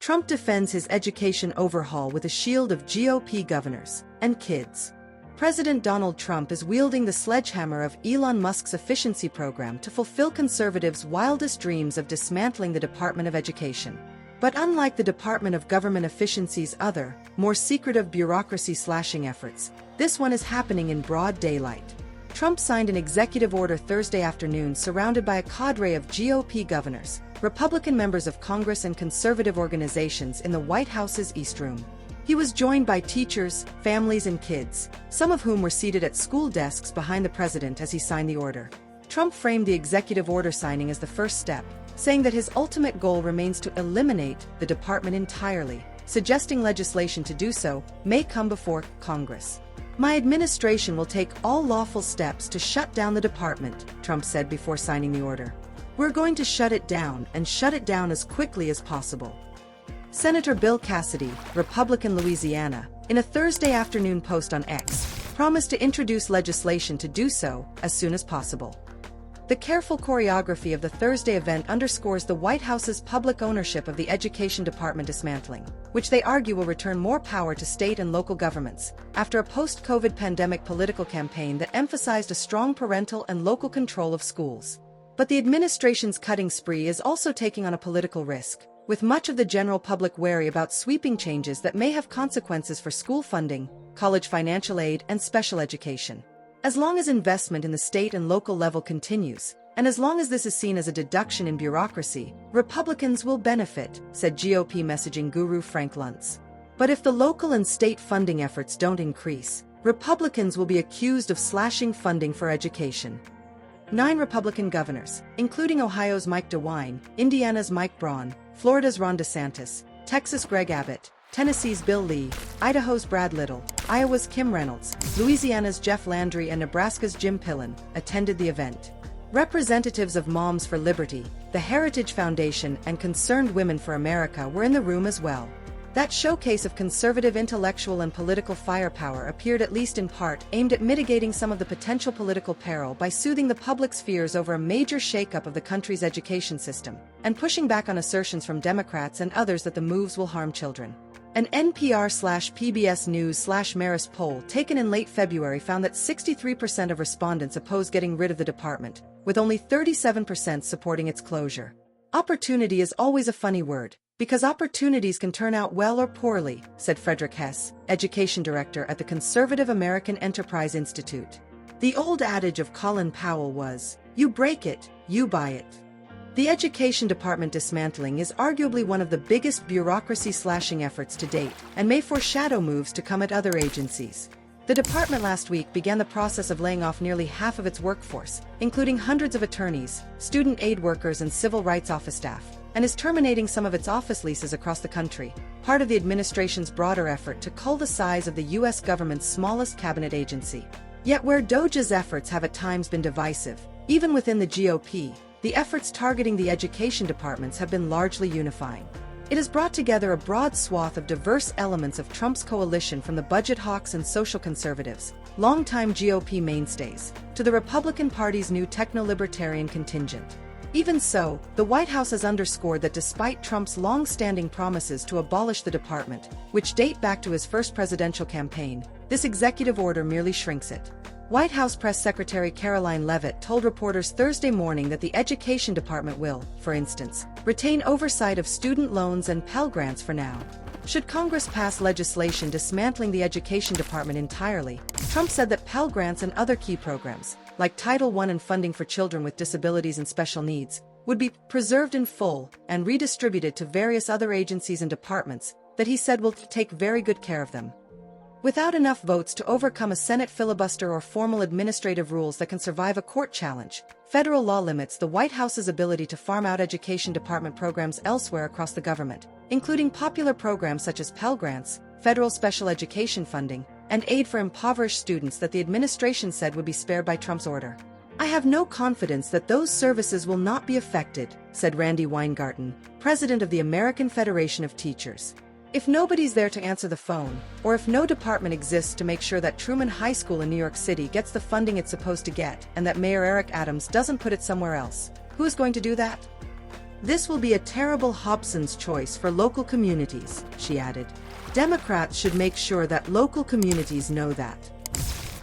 Trump defends his education overhaul with a shield of GOP governors and kids. President Donald Trump is wielding the sledgehammer of Elon Musk's efficiency program to fulfill conservatives' wildest dreams of dismantling the Department of Education. But unlike the Department of Government Efficiency's other, more secretive bureaucracy-slashing efforts, this one is happening in broad daylight. Trump signed an executive order Thursday afternoon surrounded by a cadre of GOP governors, Republican members of Congress and conservative organizations in the White House's East Room. He was joined by teachers, families and kids, some of whom were seated at school desks behind the president as he signed the order. Trump framed the executive order signing as the first step, saying that his ultimate goal remains to eliminate the department entirely, suggesting legislation to do so may come before Congress. "My administration will take all lawful steps to shut down the department," Trump said before signing the order. "We're going to shut it down and shut it down as quickly as possible." Senator Bill Cassidy, Republican Louisiana, in a Thursday afternoon post on X, promised to introduce legislation to do so as soon as possible. The careful choreography of the Thursday event underscores the White House's public ownership of the Education Department dismantling, which they argue will return more power to state and local governments, after a post-COVID pandemic political campaign that emphasized a strong parental and local control of schools. But the administration's cutting spree is also taking on a political risk, with much of the general public wary about sweeping changes that may have consequences for school funding, college financial aid, and special education. As long as investment in the state and local level continues, and as long as this is seen as a deduction in bureaucracy, Republicans will benefit, said GOP messaging guru Frank Luntz. But if the local and state funding efforts don't increase, Republicans will be accused of slashing funding for education. 9 Republican governors, including Ohio's Mike DeWine, Indiana's Mike Braun, Florida's Ron DeSantis, Texas' Greg Abbott, Tennessee's Bill Lee, Idaho's Brad Little, Iowa's Kim Reynolds, Louisiana's Jeff Landry and Nebraska's Jim Pillen, attended the event. Representatives of Moms for Liberty, the Heritage Foundation and Concerned Women for America were in the room as well. That showcase of conservative intellectual and political firepower appeared at least in part aimed at mitigating some of the potential political peril by soothing the public's fears over a major shakeup of the country's education system, and pushing back on assertions from Democrats and others that the moves will harm children. An NPR/PBS News/Marist poll taken in late February found that 63% of respondents oppose getting rid of the department, with only 37% supporting its closure. Opportunity is always a funny word, because opportunities can turn out well or poorly, said Frederick Hess, education director at the conservative American Enterprise Institute. The old adage of Colin Powell was, "You break it, you buy it." The Education Department dismantling is arguably one of the biggest bureaucracy-slashing efforts to date, and may foreshadow moves to come at other agencies. The department last week began the process of laying off nearly half of its workforce, including hundreds of attorneys, student aid workers and civil rights office staff, and is terminating some of its office leases across the country, part of the administration's broader effort to cull the size of the U.S. government's smallest cabinet agency. Yet where DOJ's efforts have at times been divisive, even within the GOP, the efforts targeting the education departments have been largely unifying. It has brought together a broad swath of diverse elements of Trump's coalition, from the budget hawks and social conservatives, longtime GOP mainstays, to the Republican Party's new techno-libertarian contingent. Even so, the White House has underscored that despite Trump's long-standing promises to abolish the department, which date back to his first presidential campaign, this executive order merely shrinks it. White House Press Secretary Caroline Leavitt told reporters Thursday morning that the Education Department will, for instance, retain oversight of student loans and Pell Grants for now. Should Congress pass legislation dismantling the Education Department entirely, Trump said that Pell Grants and other key programs, like Title I and funding for children with disabilities and special needs, would be preserved in full and redistributed to various other agencies and departments that he said will take very good care of them. Without enough votes to overcome a Senate filibuster or formal administrative rules that can survive a court challenge, federal law limits the White House's ability to farm out Education Department programs elsewhere across the government, including popular programs such as Pell Grants, federal special education funding, and aid for impoverished students that the administration said would be spared by Trump's order. "I have no confidence that those services will not be affected," said Randy Weingarten, president of the American Federation of Teachers. "If nobody's there to answer the phone, or if no department exists to make sure that Truman High School in New York City gets the funding it's supposed to get, and that Mayor Eric Adams doesn't put it somewhere else, who is going to do that?" This will be a terrible Hobson's choice for local communities, she added. Democrats should make sure that local communities know that.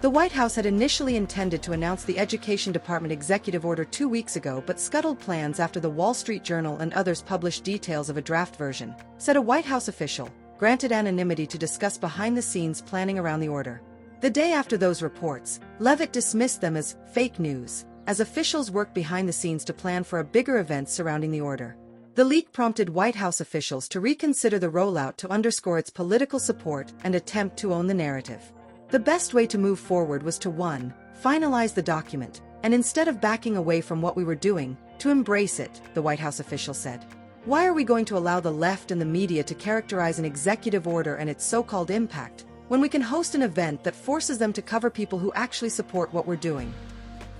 The White House had initially intended to announce the Education Department executive order 2 weeks ago but scuttled plans after the Wall Street Journal and others published details of a draft version, said a White House official, granted anonymity to discuss behind-the-scenes planning around the order. The day after those reports, Leavitt dismissed them as fake news, as officials worked behind the scenes to plan for a bigger event surrounding the order. The leak prompted White House officials to reconsider the rollout to underscore its political support and attempt to own the narrative. The best way to move forward was to 1. Finalize the document, and instead of backing away from what we were doing, to embrace it, the White House official said. Why are we going to allow the left and the media to characterize an executive order and its so-called impact, when we can host an event that forces them to cover people who actually support what we're doing?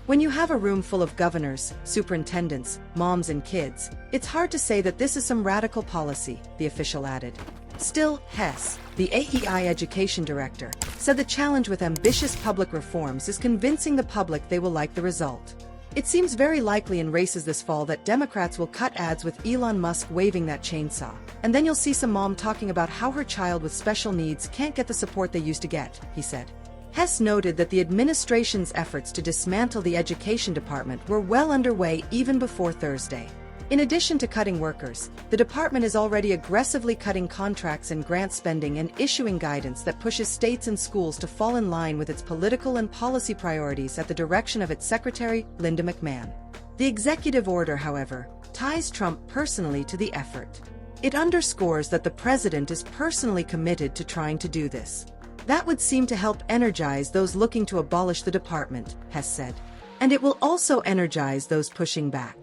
When you have a room full of governors, superintendents, moms and kids, it's hard to say that this is some radical policy, the official added. Still, Hess, the AEI education director, said the challenge with ambitious public reforms is convincing the public they will like the result. It seems very likely in races this fall that Democrats will cut ads with Elon Musk waving that chainsaw, and then you'll see some mom talking about how her child with special needs can't get the support they used to get, he said. Hess noted that the administration's efforts to dismantle the Education Department were well underway even before Thursday. In addition to cutting workers, the department is already aggressively cutting contracts and grant spending and issuing guidance that pushes states and schools to fall in line with its political and policy priorities at the direction of its secretary, Linda McMahon. The executive order, however, ties Trump personally to the effort. It underscores that the president is personally committed to trying to do this. That would seem to help energize those looking to abolish the department, Hess said. And it will also energize those pushing back.